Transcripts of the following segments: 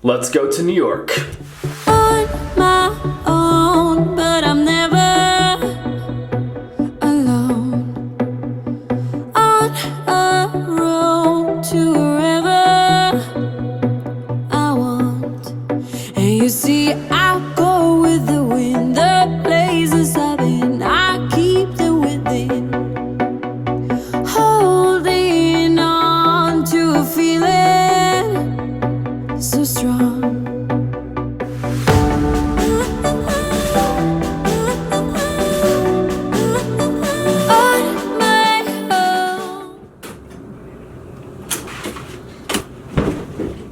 Let's go to New York. On my own, but I'm never alone. On a road to wherever I want. And you see, I go with the wind. The places I've been, I keep them within. Holding on to a feeling so strong.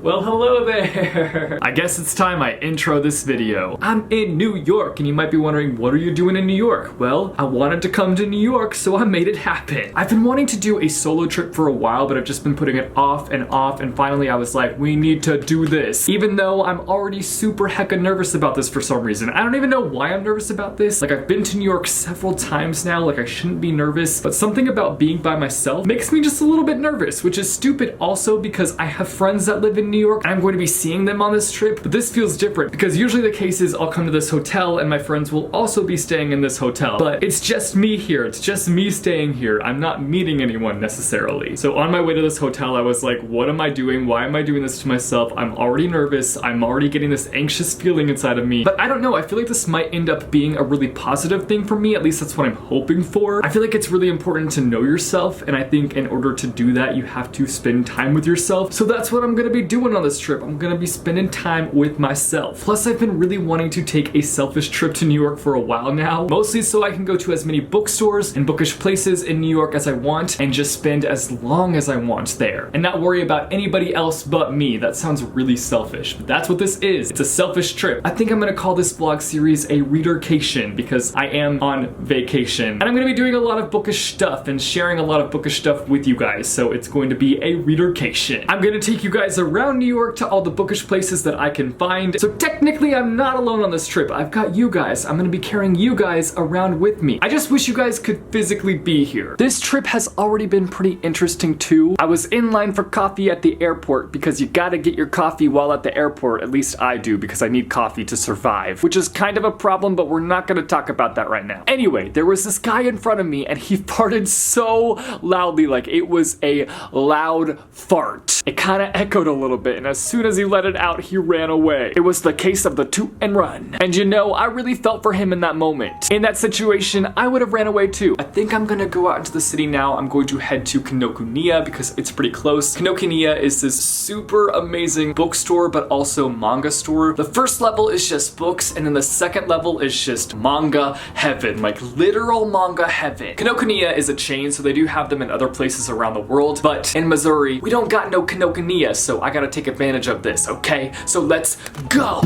Well, hello there! I guess it's time I intro this video. I'm in New York, and you might be wondering, what are you doing in New York? Well, I wanted to come to New York, so I made it happen. I've been wanting to do a solo trip for a while, but I've just been putting it off, and finally I was like, we need to do this. Even though I'm already super hecka nervous about this for some reason. I don't even know why I'm nervous about this. Like, I've been to New York several times now, like I shouldn't be nervous, but something about being by myself makes me just a little bit nervous, which is stupid also because I have friends that live in New York, and I'm going to be seeing them on this trip, but this feels different because usually the case is I'll come to this hotel and my friends will also be staying in this hotel, but it's just me here. It's just me staying here. I'm not meeting anyone necessarily. So on my way to this hotel, I was like, what am I doing? Why am I doing this to myself? I'm already nervous. I'm already getting this anxious feeling inside of me, but I don't know. I feel like this might end up being a really positive thing for me. At least that's what I'm hoping for. I feel like it's really important to know yourself, and I think in order to do that, you have to spend time with yourself. So that's what I'm gonna be doing on this trip. I'm gonna be spending time with myself. Plus, I've been really wanting to take a selfish trip to New York for a while now, mostly so I can go to as many bookstores and bookish places in New York as I want and just spend as long as I want there and not worry about anybody else but me. That sounds really selfish, but that's what this is. It's a selfish trip. I think I'm gonna call this vlog series a readercation because I am on vacation and I'm gonna be doing a lot of bookish stuff and sharing a lot of bookish stuff with you guys, so it's going to be a readercation. I'm gonna take you guys around New York to all the bookish places that I can find. So technically I'm not alone on this trip. I've got you guys. I'm gonna be carrying you guys around with me. I just wish you guys could physically be here. This trip has already been pretty interesting too. I was in line for coffee at the airport because you gotta get your coffee while at the airport. At least I do, because I need coffee to survive, which is kind of a problem, but we're not gonna talk about that right now. Anyway, there was this guy in front of me and he farted so loudly, like it was a loud fart. It kind of echoed a little bit, and as soon as he let it out, he ran away. It was the case of the toot and run. And you know, I really felt for him in that moment. In that situation, I would have ran away too. I think I'm gonna go out into the city now. I'm going to head to Kinokuniya because it's pretty close. Kinokuniya is this super amazing bookstore, but also manga store. The first level is just books, and then the second level is just manga heaven, like literal manga heaven. Kinokuniya is a chain, so they do have them in other places around the world, but in Missouri, we don't got no Kinokuniya, so I gotta take advantage of this, okay? So let's go!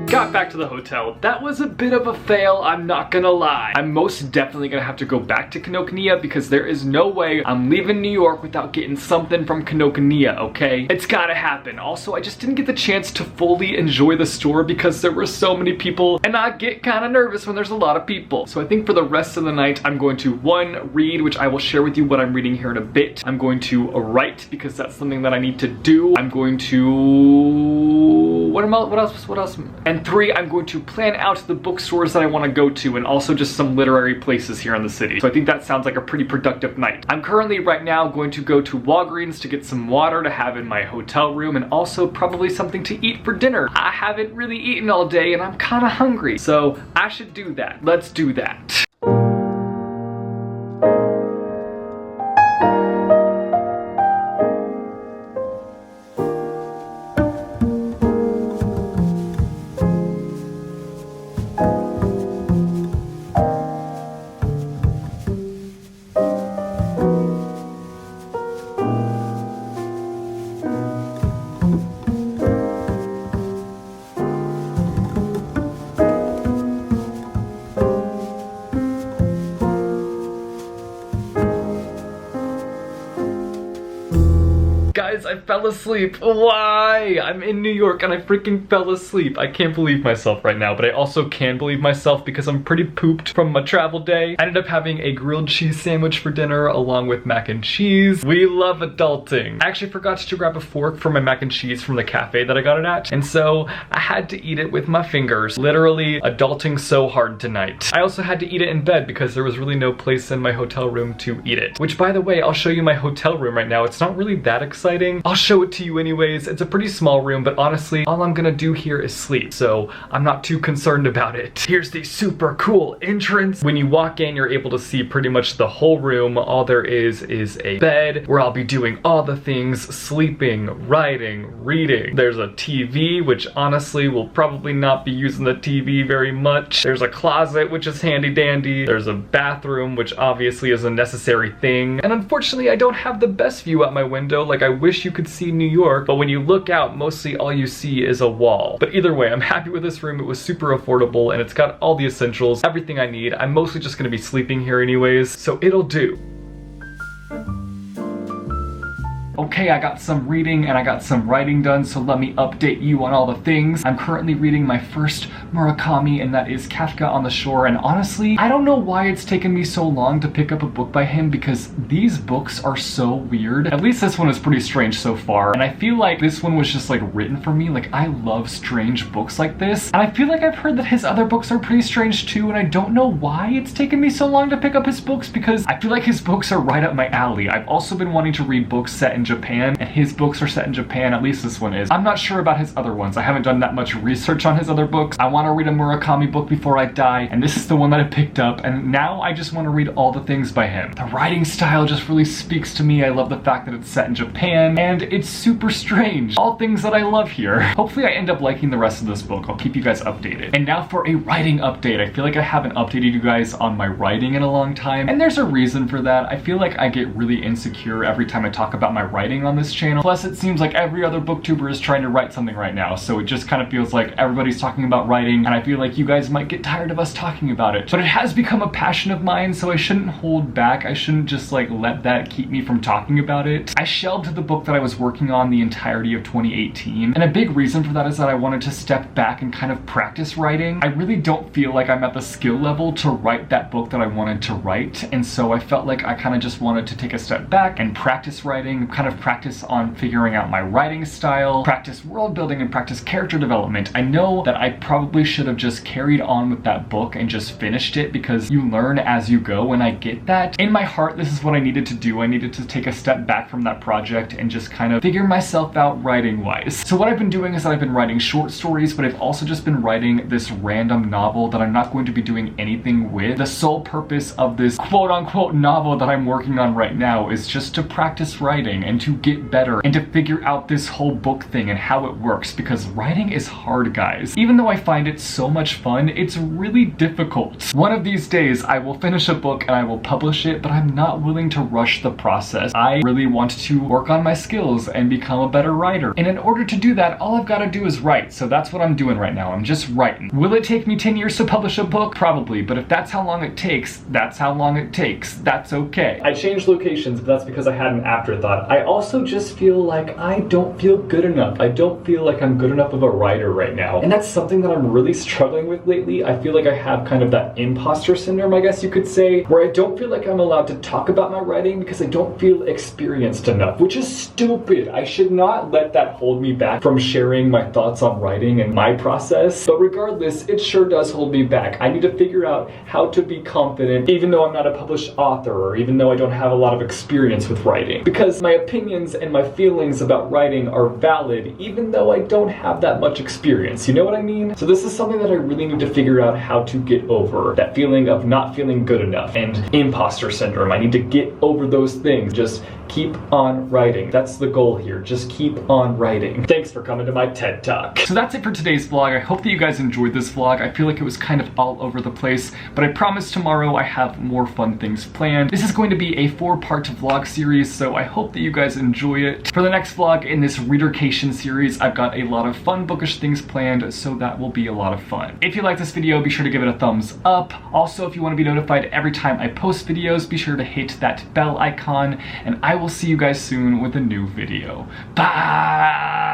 Got back to the hotel. That was a bit of a fail, I'm not gonna lie. I'm most definitely gonna have to go back to Kinokuniya because there is no way I'm leaving New York without getting something from Kinokuniya, okay? It's gotta happen. Also, I just didn't get the chance to fully enjoy the store because there were so many people, and I get kind of nervous when there's a lot of people. So I think for the rest of the night, I'm going to, one, read, which I will share with you what I'm reading here in a bit. I'm going to write because that's something that I need to do. I'm going to... What else? And 3, I'm going to plan out the bookstores that I want to go to and also just some literary places here in the city. So I think that sounds like a pretty productive night. I'm currently right now going to go to Walgreens to get some water to have in my hotel room and also probably something to eat for dinner. I haven't really eaten all day and I'm kind of hungry. So I should do that. Let's do that. guys, I fell asleep. Why? I'm in New York and I freaking fell asleep. I can't believe myself right now, but I also can believe myself because I'm pretty pooped from my travel day. I ended up having a grilled cheese sandwich for dinner along with mac and cheese. We love adulting. I actually forgot to grab a fork for my mac and cheese from the cafe that I got it at, and so I had to eat it with my fingers. Literally adulting so hard tonight. I also had to eat it in bed because there was really no place in my hotel room to eat it. Which, by the way, I'll show you my hotel room right now. It's not really that exciting. I'll show it to you anyways. It's a pretty small room, but honestly, all I'm gonna do here is sleep, so I'm not too concerned about it. Here's the super cool entrance. When you walk in, you're able to see pretty much the whole room. All there is a bed where I'll be doing all the things: sleeping, writing, reading. There's a TV, which honestly will probably not be using the TV very much. There's a closet, which is handy dandy. There's a bathroom, which obviously is a necessary thing. And unfortunately, I don't have the best view out my window. Like, I wish you could see New York, but when you look out, mostly all you see is a wall. But either way, I'm happy with this room. It was super affordable and it's got all the essentials, everything I need. I'm mostly just gonna be sleeping here anyways, so it'll do. Okay, I got some reading and I got some writing done, so let me update you on all the things. I'm currently reading my first Murakami, and that is Kafka on the Shore, and honestly, I don't know why it's taken me so long to pick up a book by him because these books are so weird. At least this one is pretty strange so far, and I feel like this one was just like written for me. Like, I love strange books like this, and I feel like I've heard that his other books are pretty strange too, and I don't know why it's taken me so long to pick up his books because I feel like his books are right up my alley. I've also been wanting to read books set in Japan, and his books are set in Japan, at least this one is. I'm not sure about his other ones. I haven't done that much research on his other books. I want to read a Murakami book before I die, and this is the one that I picked up, and now I just want to read all the things by him. The writing style just really speaks to me. I love the fact that it's set in Japan, and it's super strange. All things that I love here. Hopefully I end up liking the rest of this book. I'll keep you guys updated. And now for a writing update. I feel like I haven't updated you guys on my writing in a long time, and there's a reason for that. I feel like I get really insecure every time I talk about my writing on this channel. Plus, it seems like every other booktuber is trying to write something right now, so it just kind of feels like everybody's talking about writing, and I feel like you guys might get tired of us talking about it. But it has become a passion of mine, so I shouldn't hold back. I shouldn't just like let that keep me from talking about it. I shelved the book that I was working on the entirety of 2018, and a big reason for that is that I wanted to step back and kind of practice writing. I really don't feel like I'm at the skill level to write that book that I wanted to write, and so I felt like I kind of just wanted to take a step back and practice writing, kind of practice on figuring out my writing style, practice world building, and practice character development. I know that I probably should have just carried on with that book and just finished it because you learn as you go, and I get that. In my heart, this is what I needed to do. I needed to take a step back from that project and just kind of figure myself out writing wise. So what I've been doing is that I've been writing short stories, but I've also just been writing this random novel that I'm not going to be doing anything with. The sole purpose of this quote unquote novel that I'm working on right now is just to practice writing and to get better and to figure out this whole book thing and how it works, because writing is hard, guys. Even though I find it so much fun, it's really difficult. One of these days I will finish a book and I will publish it, but I'm not willing to rush the process. I really want to work on my skills and become a better writer. And in order to do that, all I've got to do is write. So that's what I'm doing right now. I'm just writing. Will it take me 10 years to publish a book? Probably, but if that's how long it takes, that's how long it takes. That's okay. I changed locations, but that's because I had an afterthought. I also just feel like I don't feel good enough. I don't feel like I'm good enough of a writer right now. And that's something that I'm really struggling with lately. I feel like I have kind of that imposter syndrome, I guess you could say, where I don't feel like I'm allowed to talk about my writing because I don't feel experienced enough, which is stupid. I should not let that hold me back from sharing my thoughts on writing and my process. But regardless, it sure does hold me back. I need to figure out how to be confident, even though I'm not a published author, or even though I don't have a lot of experience with writing. Because my opinions and my feelings about writing are valid, even though I don't have that much experience. You know what I mean? So this is something that I really need to figure out how to get over. That feeling of not feeling good enough and imposter syndrome. I need to get over those things. Just keep on writing. That's the goal here. Just keep on writing. Thanks for coming to my TED Talk. So that's it for today's vlog. I hope that you guys enjoyed this vlog. I feel like it was kind of all over the place, but I promise tomorrow I have more fun things planned. This is going to be a 4-part vlog series, so I hope that you guys guys enjoy it. For the next vlog in this readercation series, I've got a lot of fun bookish things planned, so that will be a lot of fun. If you like this video, be sure to give it a thumbs up. Also, if you want to be notified every time I post videos, be sure to hit that bell icon, and I will see you guys soon with a new video. Bye!